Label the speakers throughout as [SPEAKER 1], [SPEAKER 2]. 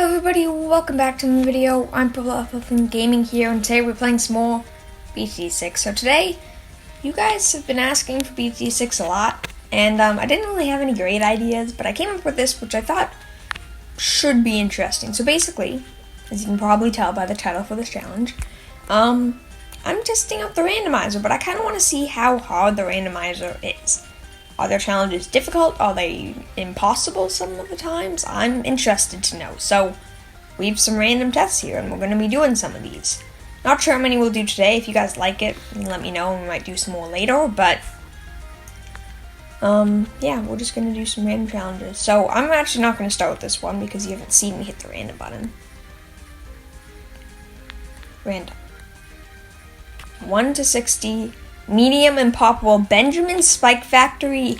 [SPEAKER 1] Hello everybody, welcome back to the video. I'm from Gaming here, and today we're playing some more btd6. So today, you guys have been asking for btd6 a lot, and I didn't really have any great ideas, but I came up with this, which I thought should be interesting. So basically, as you can probably tell by the title for this challenge, I'm testing out the randomizer, but I kind of want to see how hard the randomizer is. Are their challenges difficult? Are they impossible some of the times? I'm interested to know. So, we have some random tests here, and we're going to be doing some of these. Not sure how many we'll do today. If you guys like it, let me know, and we might do some more later, but yeah, we're just going to do some random challenges. So, I'm actually not going to start with this one, because you haven't seen me hit the random button. Random. 1 to 60. Medium and Popwell, Benjamin Spike Factory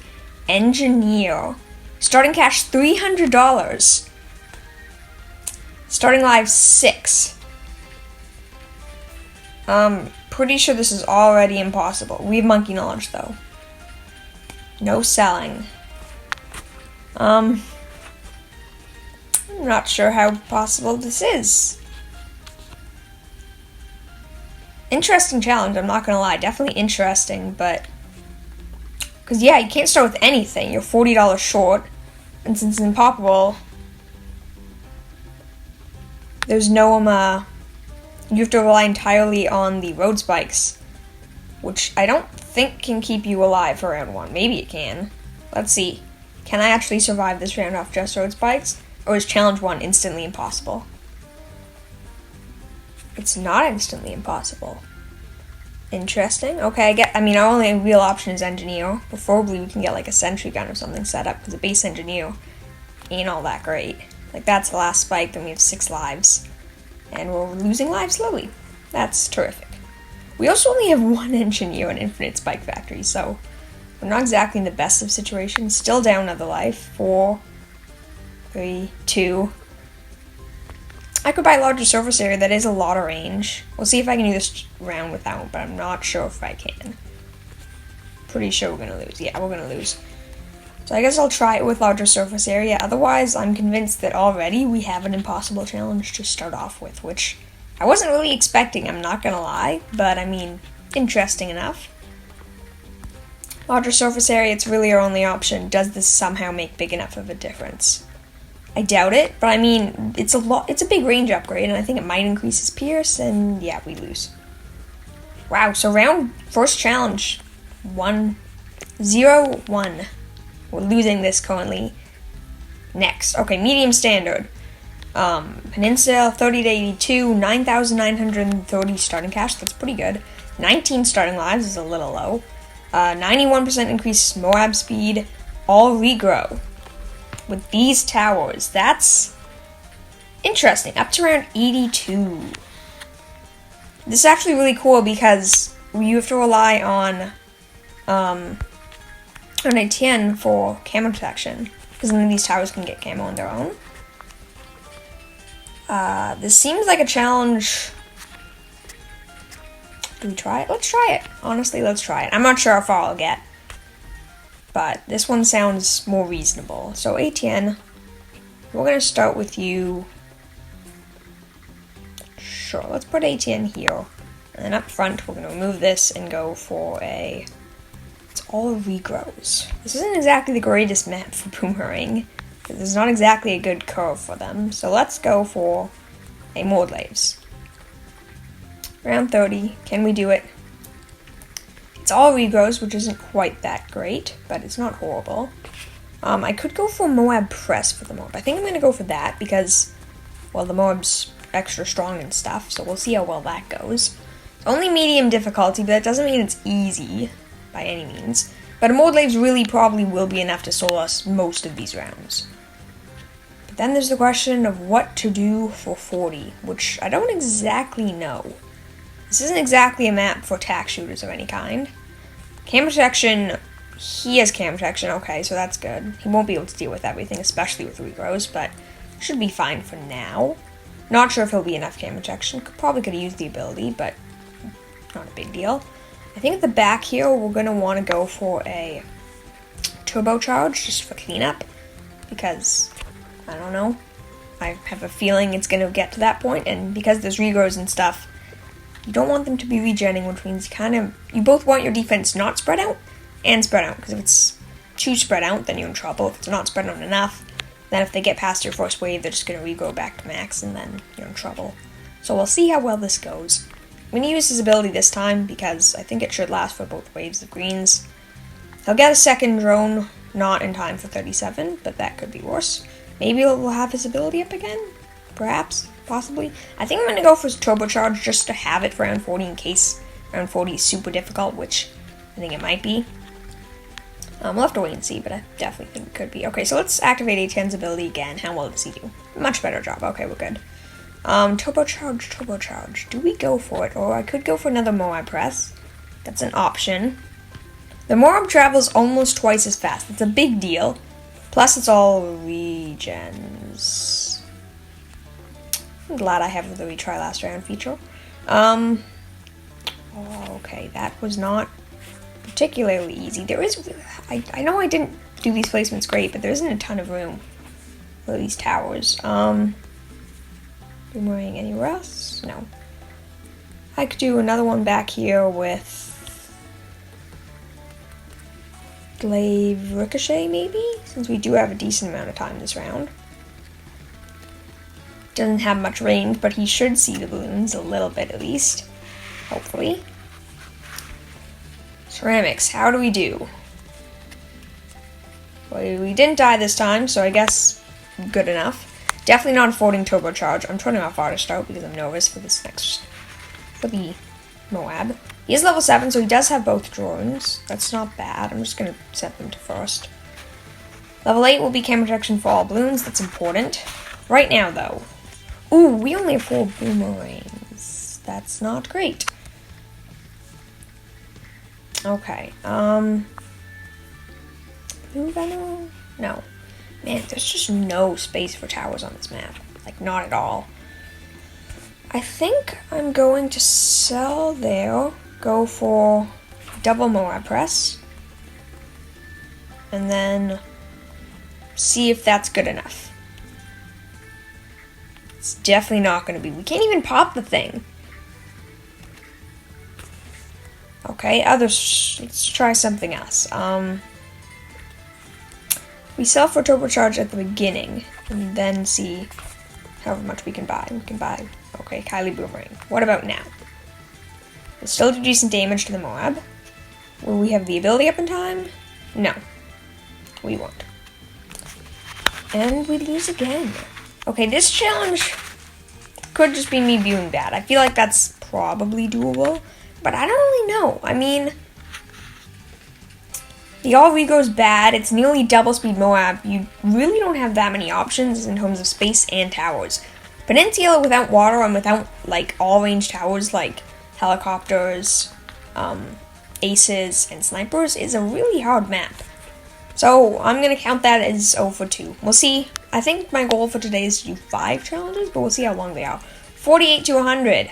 [SPEAKER 1] Engineer. Starting cash $300. Starting live 6. Pretty sure this is already impossible. We have monkey knowledge though. No selling. I'm not sure how possible this is. Interesting challenge, I'm not gonna lie. Definitely interesting, but because yeah, you can't start with anything. You're $40 short, and since in Popwell, there's no you have to rely entirely on the road spikes, which I don't think can keep you alive for round 1. Maybe it can. Let's see. Can I actually survive this round off just road spikes, or is challenge 1 instantly impossible? It's not instantly impossible. Interesting. Okay, our only real option is engineer. Preferably we can get like a sentry gun or something set up, because the base engineer ain't all that great. Like, that's the last spike, then we have 6 lives. And we're losing lives slowly. That's terrific. We also only have 1 engineer in Infinite Spike Factory, so we're not exactly in the best of situations. Still down another life. 4, 3, 2. I could buy a larger surface area. That is a lot of range. We'll see if I can do this round without, but I'm not sure if I can. Pretty sure we're gonna lose. Yeah, we're gonna lose. So I guess I'll try it with larger surface area. Otherwise, I'm convinced that already we have an impossible challenge to start off with, which I wasn't really expecting, I'm not gonna lie, but interesting enough. Larger surface area, it's really our only option. Does this somehow make big enough of a difference? I doubt it, but it's a big range upgrade, and I think it might increase his Pierce, and yeah, we lose. Wow, so first challenge, 1-0-1. We're losing this currently. Next, okay, medium standard. Peninsula, 30 to 82, 9,930 starting cash, that's pretty good. 19 starting lives is a little low. 91% increase Moab speed, all regrow. With these towers, that's interesting. Up to around 82. This is actually really cool because you have to rely on a 10 for camo protection, because none of these towers can get camo on their own. This seems like a challenge. Do we try it? Let's try it. Honestly, let's try it. I'm not sure how far I'll get, but this one sounds more reasonable. So ATN, we're going to start with you. Sure, let's put ATN here. And then up front, we're going to remove this and go for it's all regrows. This isn't exactly the greatest map for Boomerang. There's not exactly a good curve for them. So let's go for a Mordlaves. Round 30, can we do it? It's all regrows, which isn't quite that great, but it's not horrible. I could go for Moab Press for the Moab. I think I'm going to go for that because, well, the Moab's extra strong and stuff, so we'll see how well that goes. It's only medium difficulty, but that doesn't mean it's easy by any means. But a Mordlaves really probably will be enough to solo us most of these rounds. But then there's the question of what to do for 40, which I don't exactly know. This isn't exactly a map for tack shooters of any kind. Cam protection, he has cam protection, okay, so that's good. He won't be able to deal with everything, especially with regrows, but should be fine for now. Not sure if he'll be enough cam protection. Probably could have used the ability, but not a big deal. I think at the back here, we're going to want to go for a turbocharge, just for cleanup, because, I don't know, I have a feeling it's going to get to that point, and because there's regrows and stuff, you don't want them to be regenning, which means you both want your defense not spread out and spread out, because if it's too spread out, then you're in trouble. If it's not spread out enough, then if they get past your first wave, they're just going to regrow back to max, and then you're in trouble. So we'll see how well this goes. I'm going to use his ability this time, because I think it should last for both waves of greens. He'll get a second drone, not in time for 37, but that could be worse. Maybe we'll have his ability up again? Perhaps? Possibly? I think I'm going to go for turbocharge just to have it for round 40 in case round 40 is super difficult, which I think it might be. We'll have to wait and see, but I definitely think it could be. Okay, so let's activate A10's ability again. How well does he do? Much better job. Okay, we're good. Turbocharge. Do we go for it? Or I could go for another Moab press. That's an option. The Moab travels almost twice as fast. It's a big deal. Plus, it's all regens. I'm glad I have the retry last round feature. Okay, that was not particularly easy. There is, I know I didn't do these placements great, but there isn't a ton of room for these towers. Boomerang anywhere else? No. I could do another one back here with Glaive Ricochet, maybe? Since we do have a decent amount of time this round. Doesn't have much range, but he should see the balloons a little bit at least. Hopefully. Ceramics, how do we do? Well, we didn't die this time, so I guess good enough. Definitely not affording turbocharge. I'm turning off auto start because I'm nervous for the Moab. He is level 7, so he does have both drones. That's not bad. I'm just going to set them to first. Level 8 will be camera protection for all balloons. That's important. Right now, though. Ooh, we only have 4 boomerangs. That's not great. Okay, Blue Venom? No. Man, there's just no space for towers on this map. Like, not at all. I think I'm going to sell there, go for double Moab press, and then see if that's good enough. It's definitely not going to be. We can't even pop the thing. Okay, let's try something else. We sell for turbocharge at the beginning, and then see however much we can buy. We can buy, okay, Kylie Boomerang. What about now? We'll still do decent damage to the Moab. Will we have the ability up in time? No. We won't. And we lose again. Okay, this challenge could just be me being bad. I feel like that's probably doable, but I don't really know. I mean, the all rego's bad. It's nearly double speed Moab. You really don't have that many options in terms of space and towers. Peninsula without water and without like all range towers like helicopters, aces, and snipers is a really hard map. So I'm gonna count that as 0 for 2. We'll see. I think my goal for today is to do 5 challenges, but we'll see how long they are. 48 to 100,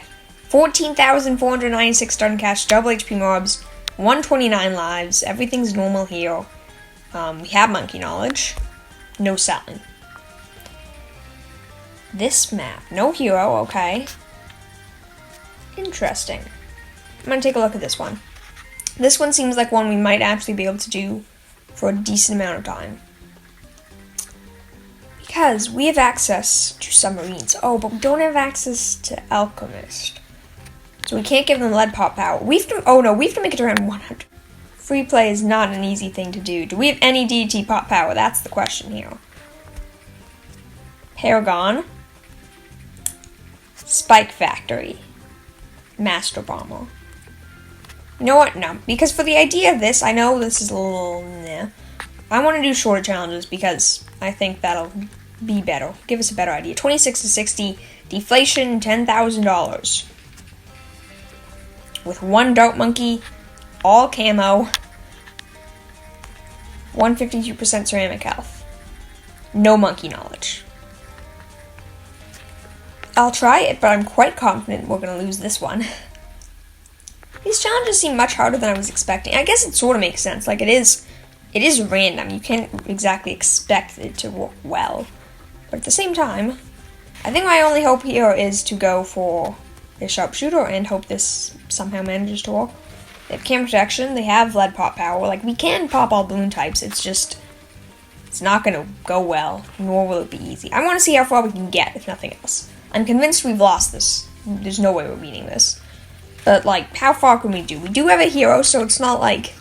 [SPEAKER 1] 14,496 starting cash, double HP mobs, 129 lives, everything's normal here. We have monkey knowledge, no selling. This map, no hero, okay. Interesting. I'm gonna take a look at this one. This one seems like one we might actually be able to do for a decent amount of time. Because we have access to submarines. Oh, but we don't have access to Alchemist. So we can't give them lead pop power. We have to make it around 100. Free play is not an easy thing to do. Do we have any DT pop power? That's the question here. Paragon. Spike Factory. Master Bomber. You know what? No. Because for the idea of this, I know this is a little... Nah. I want to do shorter challenges because I think that'll be better. Give us a better idea. 26 to 60. Deflation, $10,000. With 1 Dart Monkey, all camo, 152% ceramic health, no monkey knowledge. I'll try it, but I'm quite confident we're going to lose this one. These challenges seem much harder than I was expecting. I guess it sort of makes sense. Like, it is random. You can't exactly expect it to work well. But at the same time, I think my only hope here is to go for a sharpshooter and hope this somehow manages to work. They have cam protection, they have lead pop power. Like, we can pop all balloon types, it's just, it's not gonna go well, nor will it be easy. I want to see how far we can get, if nothing else. I'm convinced we've lost this. There's no way we're beating this. But, like, how far can we do? We do have a hero, so it's not, like,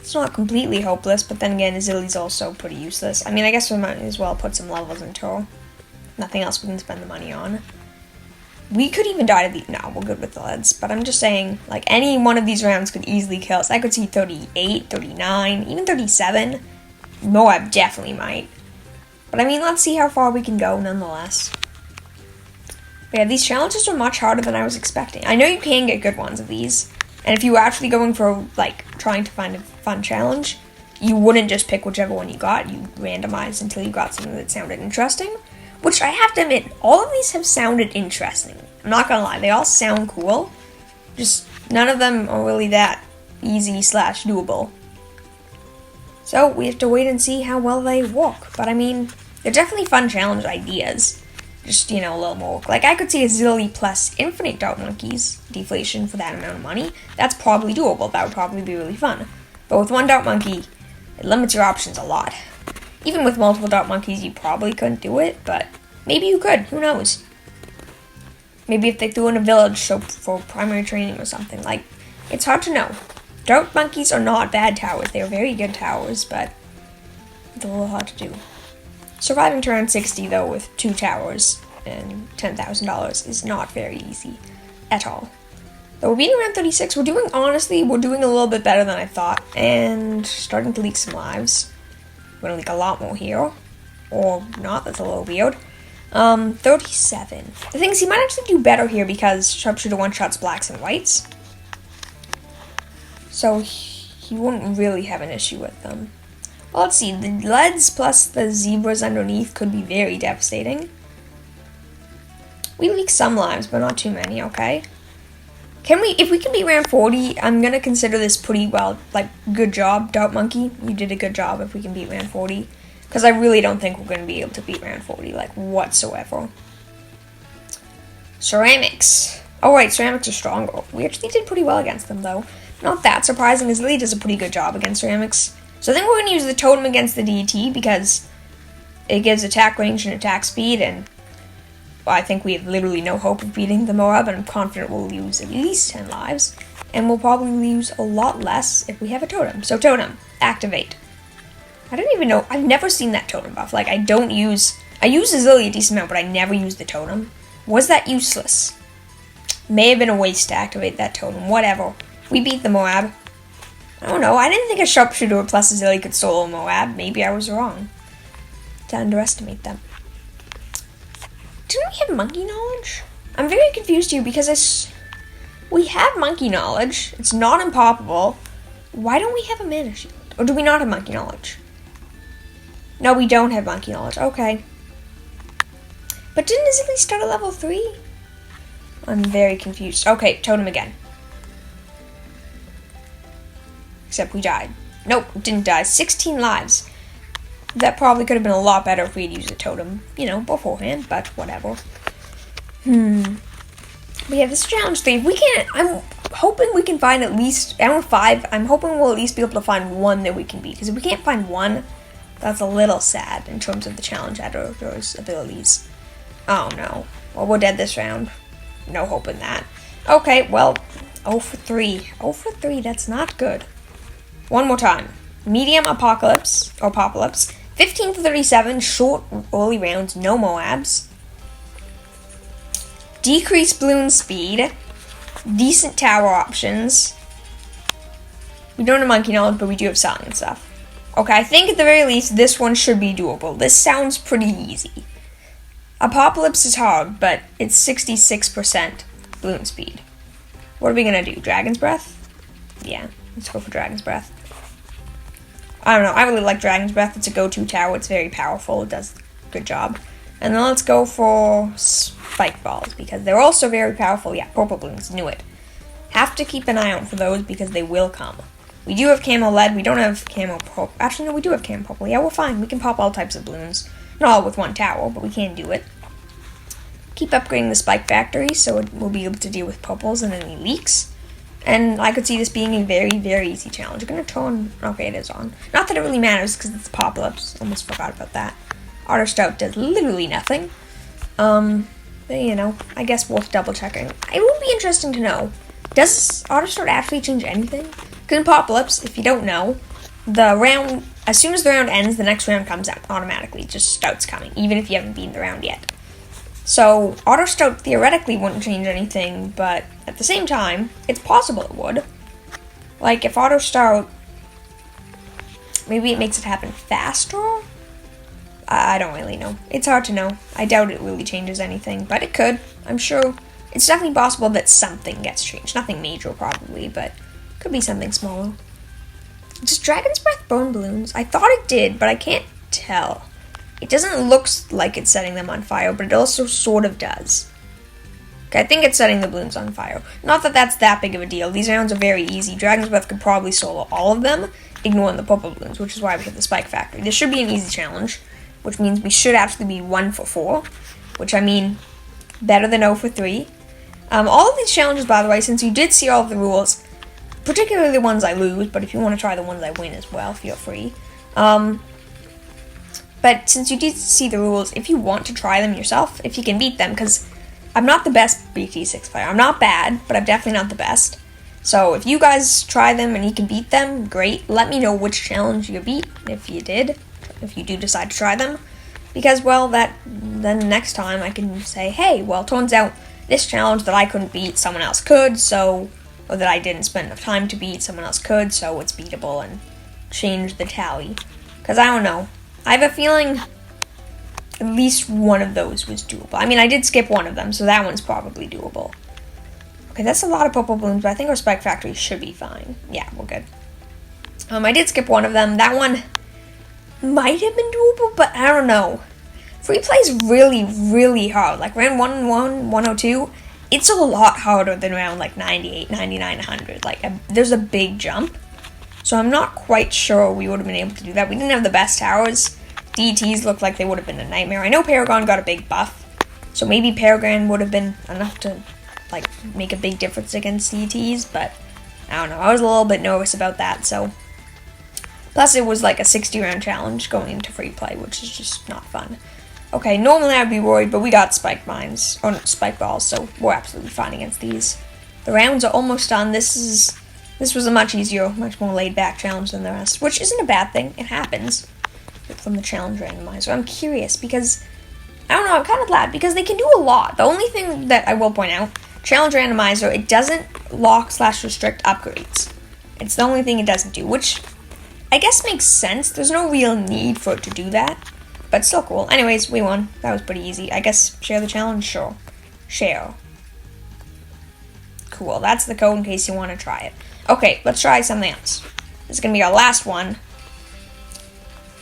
[SPEAKER 1] it's not completely hopeless, but then again, Zilly's also pretty useless. I mean, I guess we might as well put some levels into her. Nothing else we can spend the money on. We could even die to the... No, we're good with the leads. But I'm just saying, like, any one of these rounds could easily kill us. I could see 38, 39, even 37. Moab definitely might. But I mean, let's see how far we can go nonetheless. But yeah, these challenges are much harder than I was expecting. I know you can get good ones of these. And if you were actually going for, like, trying to find a fun challenge, you wouldn't just pick whichever one you got. You randomize until you got something that sounded interesting. Which I have to admit, all of these have sounded interesting. I'm not gonna lie, they all sound cool. Just none of them are really that easy / doable. So we have to wait and see how well they work. But I mean, they're definitely fun challenge ideas. Just, you know, a little more. Like, I could see a Zilly plus infinite Dart Monkeys deflation for that amount of money. That's probably doable. That would probably be really fun. But with one Dart Monkey, it limits your options a lot. Even with multiple Dart Monkeys, you probably couldn't do it, but maybe you could. Who knows? Maybe if they threw in a village for primary training or something. Like, it's hard to know. Dart Monkeys are not bad towers. They are very good towers, but it's a little hard to do. Surviving to round 60, though, with 2 towers and $10,000 is not very easy at all. Though we're beating round 36, honestly, we're doing a little bit better than I thought, and starting to leak some lives. We're gonna leak a lot more here. Or not, that's a little weird. 37. The thing is, he might actually do better here because Sharpshooter one-shots blacks and whites. So he wouldn't really have an issue with them. Well, let's see, the leads plus the zebras underneath could be very devastating. We leak some lives, but not too many, okay? If we can beat round 40, I'm gonna consider this pretty well, like, good job, Dart Monkey. You did a good job if we can beat round 40. Because I really don't think we're gonna be able to beat round 40, like, whatsoever. Ceramics. Oh, right, ceramics are stronger. We actually did pretty well against them, though. Not that surprising, as Lily does a pretty good job against ceramics. So I think we're gonna use the totem against the DT, because it gives attack range and attack speed, and I think we have literally no hope of beating the Moab, and I'm confident we'll lose at least 10 lives, and we'll probably lose a lot less if we have a totem. So totem, activate. I don't even know, I've never seen that totem buff. Like, I use a Zilly a decent amount, but I never use the totem. Was that useless? May have been a waste to activate that totem, whatever. We beat the Moab. I don't know, I didn't think a Sharpshooter plus a Zilly could solo Moab. Maybe I was wrong to underestimate them. Didn't we have monkey knowledge? I'm very confused here because we have monkey knowledge. It's not impossible. Why don't we have a mana shield? Or do we not have monkey knowledge? No, we don't have monkey knowledge. Okay. But didn't Zilly start at level 3? I'm very confused. Okay, totem again. Except we died. Nope, didn't die. 16 lives. That probably could have been a lot better if we had used a totem, you know, beforehand, but whatever. But yeah, this is challenge 3. If we can't, I'm hoping we can find at least, round 5, I'm hoping we'll at least be able to find one that we can beat. Because if we can't find one, that's a little sad in terms of the challenge editor's abilities. Oh no. Well, we're dead this round. No hope in that. Okay, well, 0 for 3. 0 for 3, that's not good. One more time. Medium Apocalypse, 15 for 37, short early rounds, no Moabs. Decreased balloon speed. Decent tower options. We don't have monkey knowledge, but we do have selling and stuff. Okay, I think at the very least, this one should be doable. This sounds pretty easy. Apocalypse is hard, but it's 66% balloon speed. What are we gonna do? Dragon's Breath? Yeah, let's go for Dragon's Breath. I don't know, I really like Dragon's Breath. It's a go-to tower. It's very powerful. It does a good job. And then let's go for Spike Balls, because they're also very powerful. Yeah, Purple Balloons. Knew it. Have to keep an eye out for those, because they will come. We do have Camo Lead. We don't have Camo Purple. Actually, no, we do have Camo Purple. Yeah, we're fine. We can pop all types of balloons. Not all with one tower, but we can do it. keep upgrading the spike factory so it will be able to deal with purples and any leaks. And I could see this being a very, very easy challenge. I'm going to turn... Okay, it is on. Not that it really matters because it's pop-ups. Almost forgot about that. Auto Scout does literally nothing. But, you know, I guess worth double-checking. It would be interesting to know. Does Auto Scout actually change anything? Because in pop-ups, if you don't know, the round... As soon as the round ends, the next round comes out automatically. Just Stout's coming, even if you haven't beaten the round yet. So, Auto Scout theoretically wouldn't change anything, but at the same time, it's possible it would. Like, if Auto Scout... Maybe it makes it happen faster? I don't really know. It's hard to know. I doubt it really changes anything, but it could. I'm sure. It's definitely possible that something gets changed. Nothing major, probably, but could be something smaller. Does Dragon's Breath burn balloons? I thought it did, but I can't tell. It doesn't look like it's setting them on fire, but it also sort of does. Okay, I think it's setting the balloons on fire. Not that that's that big of a deal. These rounds are very easy. Dragon's Breath could probably solo all of them, ignoring the purple balloons, which is why we have the Spike Factory. This should be an easy challenge, which means we should actually be 1 for 4, which I mean, better than 0 for 3. All of these challenges, by the way, since you did see all of the rules, particularly the ones I lose, but if you want to try the ones I win as well, feel free. But since you did see the rules, if you want to try them yourself, if you can beat them, because I'm not the best btd6 player. I'm not bad, but I'm definitely not the best. So if you guys try them and you can beat them, great. Let me know which challenge you beat, if you do decide to try them. Because, well, then next time I can say, hey, well, turns out this challenge that I couldn't beat, someone else could, so... Or that I didn't spend enough time to beat, someone else could, so it's beatable, and change the tally. Because I don't know. I have a feeling at least one of those was doable. I mean, I did skip one of them, so that one's probably doable. Okay, that's a lot of purple balloons, but I think our Spike Factory should be fine. Yeah, we're good. I did skip one of them. That one might have been doable, but I don't know. Free play is really, really hard. Like, round 101, 102... It's a lot harder than around like 98, 99, 100. Like, there's a big jump. So I'm not quite sure we would have been able to do that. We didn't have the best towers. DTs looked like they would have been a nightmare. I know Paragon got a big buff. So maybe Paragon would have been enough to, like, make a big difference against DTs. But, I don't know. I was a little bit nervous about that, so. Plus, it was like a 60-round challenge going into free play, which is just not fun. Okay, normally I'd be worried, but we got spike mines, or spike balls, so we're absolutely fine against these. The rounds are almost done. This was a much easier, much more laid-back challenge than the rest, which isn't a bad thing. It happens from the challenge randomizer. I'm curious because, I don't know, I'm kind of glad because they can do a lot. The only thing that I will point out, challenge randomizer, it doesn't lock/restrict upgrades. It's the only thing it doesn't do, which I guess makes sense. There's no real need for it to do that. But still cool. Anyways, we won. That was pretty easy. I guess share the challenge? Sure. Share. Cool. That's the code in case you want to try it. Okay, let's try something else. This is going to be our last one.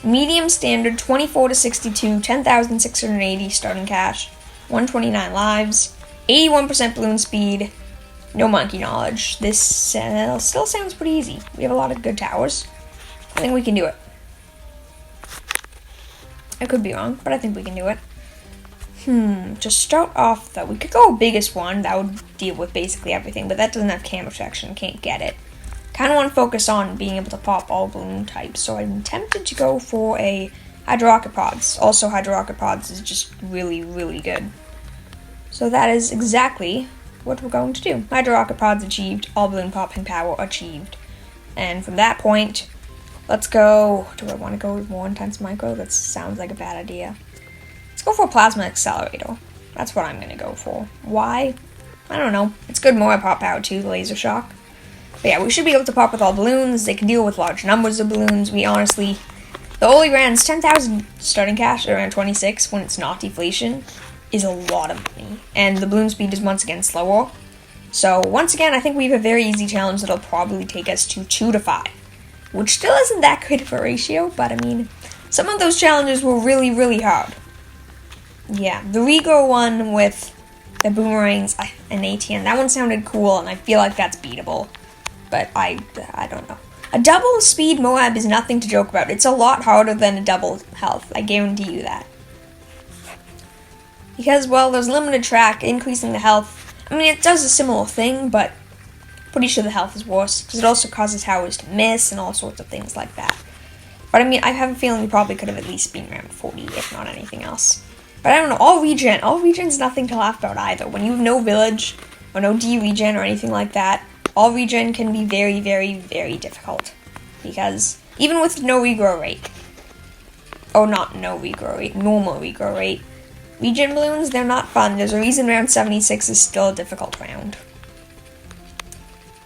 [SPEAKER 1] Medium standard, 24 to 62, 10,680 starting cash, 129 lives, 81% balloon speed, no monkey knowledge. This still sounds pretty easy. We have a lot of good towers. I think we can do it. I could be wrong, but I think we can do it. To start off, though, we could go biggest one. That would deal with basically everything, but that doesn't have camera protection. Can't get it. Kind of want to focus on being able to pop all balloon types, so I'm tempted to go for a Hydro Rocket Pods. Also, Hydro Rocket Pods is just really, really good. So that is exactly what we're going to do. Hydro Rocket Pods achieved. All balloon popping power achieved. And from that point... Let's go, do I want to go with more intense micro? That sounds like a bad idea. Let's go for a plasma accelerator. That's what I'm going to go for. Why? I don't know. It's good more pop power too, the laser shock. But yeah, we should be able to pop with all balloons. They can deal with large numbers of balloons. We honestly, the Oli Rand's 10,000 starting cash at around 26 when it's not deflation is a lot of money. And the balloon speed is once again slower. So once again, I think we have a very easy challenge that'll probably take us to 2 to 5. Which still isn't that great of a ratio, but I mean, some of those challenges were really, really hard. Yeah, the Rego one with the boomerangs and ATN, that one sounded cool, and I feel like that's beatable. But I don't know. A double speed Moab is nothing to joke about. It's a lot harder than a double health. I guarantee you that. Because, well, there's limited track, increasing the health. I mean, it does a similar thing, but pretty sure the health is worse, because it also causes towers to miss and all sorts of things like that. But I mean, I have a feeling you probably could have at least been around 40, if not anything else. But I don't know, all region's nothing to laugh about either. When you have no village, or no D-regen or anything like that, all regen can be very, very, very difficult. Because even with no regrow rate, or not no regrow rate, normal regrow rate, regen balloons, they're not fun. There's a reason round 76 is still a difficult round.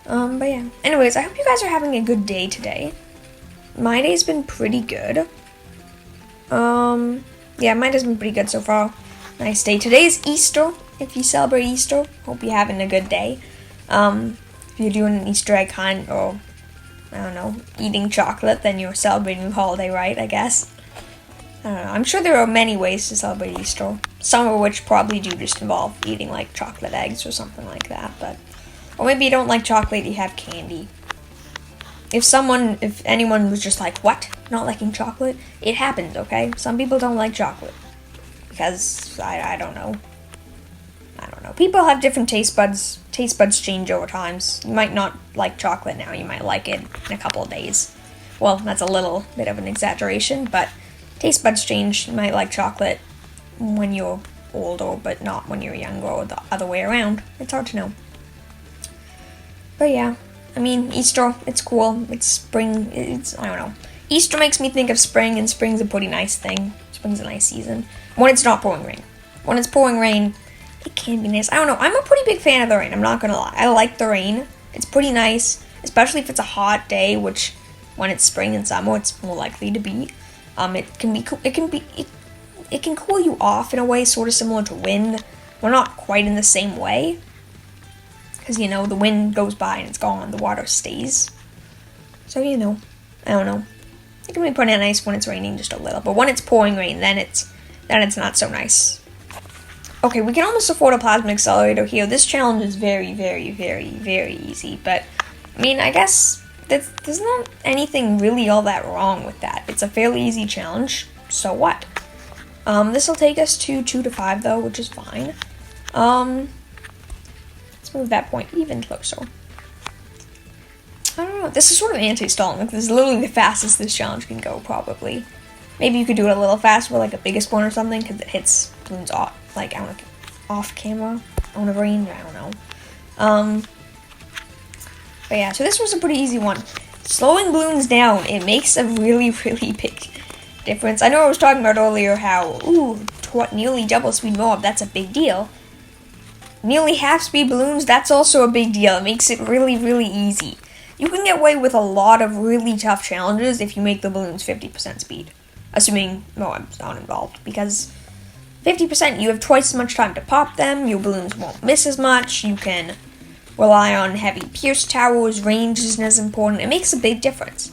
[SPEAKER 1] But yeah. Anyways, I hope you guys are having a good day today. My day's been pretty good. Yeah, my day's been pretty good so far. Nice day. Today's Easter. If you celebrate Easter, hope you're having a good day. If you're doing an Easter egg hunt or, I don't know, eating chocolate, then you're celebrating the holiday right, I guess. I don't know. I'm sure there are many ways to celebrate Easter. Some of which probably do just involve eating, like, chocolate eggs or something like that, but... Or maybe you don't like chocolate, you have candy. If anyone was just like, what? Not liking chocolate? It happens, okay? Some people don't like chocolate. Because, I don't know. I don't know. People have different taste buds. Taste buds change over time. You might not like chocolate now. You might like it in a couple of days. Well, that's a little bit of an exaggeration, but taste buds change. You might like chocolate when you're older, but not when you're younger, or the other way around. It's hard to know. But yeah, I mean, Easter, it's cool. It's spring, I don't know. Easter makes me think of spring, and spring's a pretty nice thing. Spring's a nice season. When it's not pouring rain. When it's pouring rain, it can be nice. I don't know, I'm a pretty big fan of the rain, I'm not gonna lie. I like the rain. It's pretty nice, especially if it's a hot day, which, when it's spring and summer, it's more likely to be. It can cool you off in a way sort of similar to wind. We're not quite in the same way. Because, you know, the wind goes by and it's gone, the water stays. So, you know, I don't know. It can be pretty nice when it's raining just a little, but when it's pouring rain, then it's not so nice. Okay, we can almost afford a plasma accelerator here. This challenge is very, very, very, very easy, but, I mean, I guess there's not anything really all that wrong with that. It's a fairly easy challenge, so what? This will take us to 2 to 5, though, which is fine. Move that point even closer. I don't know. This is sort of anti-stalling. Like, this is literally the fastest this challenge can go, probably. Maybe you could do it a little faster with, like, a biggest one or something, because it hits balloons off, like, I don't know, off camera, on a range, I don't know. But yeah, so this was a pretty easy one. Slowing balloons down, it makes a really, really big difference. I know I was talking about earlier how, nearly double speed mob, that's a big deal. Nearly half-speed balloons, that's also a big deal. It makes it really, really easy. You can get away with a lot of really tough challenges if you make the balloons 50% speed. Assuming Moab's not involved. Because 50%, you have twice as much time to pop them, your balloons won't miss as much, you can rely on heavy pierce towers, range isn't as important. It makes a big difference.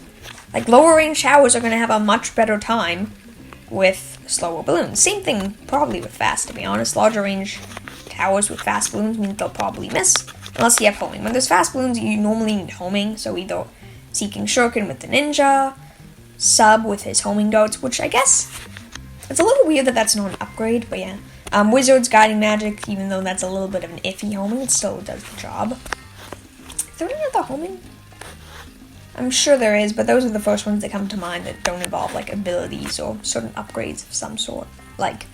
[SPEAKER 1] Like, lower range towers are going to have a much better time with slower balloons. Same thing probably with fast, to be honest. Larger range towers with fast balloons mean they'll probably miss, unless you have homing. When there's fast balloons, you normally need homing, so either Seeking Shuriken with the ninja, Sub with his homing darts, which I guess, it's a little weird that that's not an upgrade, but yeah. Wizard's Guiding Magic, even though that's a little bit of an iffy homing, it still does the job. Is there any other homing? I'm sure there is, but those are the first ones that come to mind that don't involve, like, abilities or certain upgrades of some sort. Like,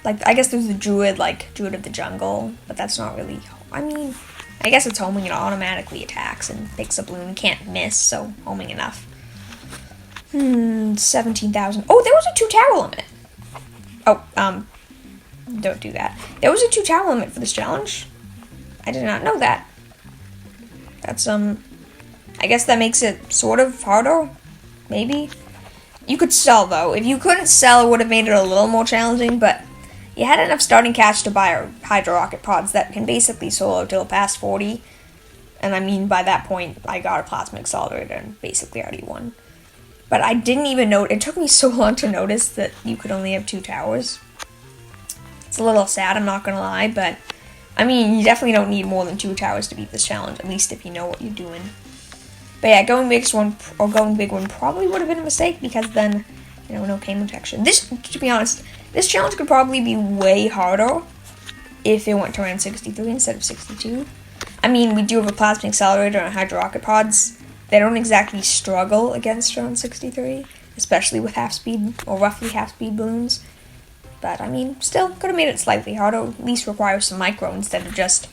[SPEAKER 1] I guess there's the Druid, like, Druid of the Jungle, but that's not really, I mean, I guess it's homing, it automatically attacks and picks a balloon, can't miss, so homing enough. 17,000. Oh, there was a 2-tower limit. Oh, don't do that. There was a 2-tower limit for this challenge. I did not know that. That's, I guess that makes it sort of harder, maybe. You could sell, though. If you couldn't sell, it would have made it a little more challenging, but you had enough starting cash to buy Hydro Rocket pods that can basically solo till past 40. And I mean, by that point, I got a Plasma Accelerator and basically already won. But I didn't even know, it took me so long to notice that you could only have 2 towers. It's a little sad, I'm not gonna lie, but I mean, you definitely don't need more than 2 towers to beat this challenge, at least if you know what you're doing. But yeah, going big one probably would have been a mistake, because then, you know, no camo protection. This, to be honest, This challenge could probably be way harder if it went to around 63 instead of 62. I mean, we do have a plasma accelerator and hydro rocket pods. They don't exactly struggle against around 63, especially with half-speed, or roughly half-speed balloons. But, I mean, still, could have made it slightly harder, at least require some micro instead of just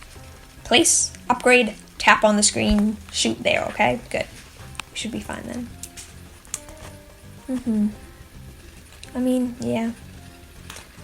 [SPEAKER 1] place, upgrade, tap on the screen, shoot there, okay? Good. We should be fine then. I mean, yeah.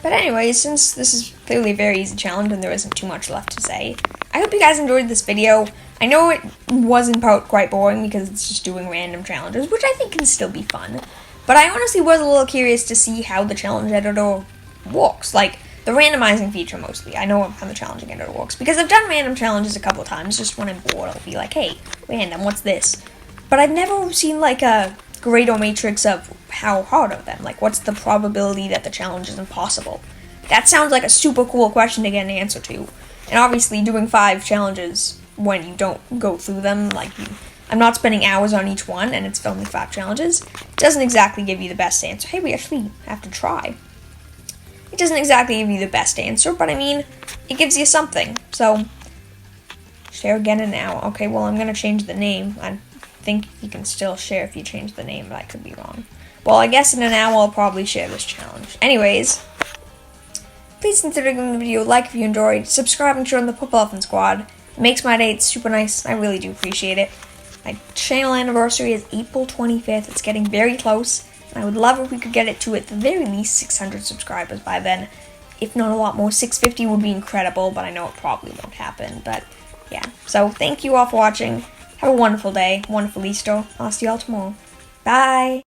[SPEAKER 1] But anyways, since this is clearly a very easy challenge and there isn't too much left to say, I hope you guys enjoyed this video. I know it was in part quite boring because it's just doing random challenges, which I think can still be fun. But I honestly was a little curious to see how the challenge editor works. Like, the randomizing feature mostly. I know how the challenging editor works because I've done random challenges a couple of times. Just when I'm bored, I'll be like, hey, random, what's this? But I've never seen like a Grado matrix of how hard are them. Like, what's the probability that the challenge is impossible? That sounds like a super cool question to get an answer to. And obviously, doing 5 challenges when you don't go through them, I'm not spending hours on each one, and it's only 5 challenges, doesn't exactly give you the best answer. Hey, we actually have to try. It doesn't exactly give you the best answer, but I mean, it gives you something. So, share again in an hour. Okay, well, I'm going to change the name. I think you can still share if you change the name, but I could be wrong. Well, I guess in an hour I'll probably share this challenge. Anyways, please consider giving the video a like if you enjoyed, subscribe and join the Purple Elephant Squad. It makes my day, it's super nice, I really do appreciate it. My channel anniversary is April 25th, it's getting very close, and I would love if we could get it to at the very least 600 subscribers by then. If not a lot more, 650 would be incredible, but I know it probably won't happen, but yeah. So, thank you all for watching, have a wonderful day, wonderful Easter, I'll see you all tomorrow. Bye!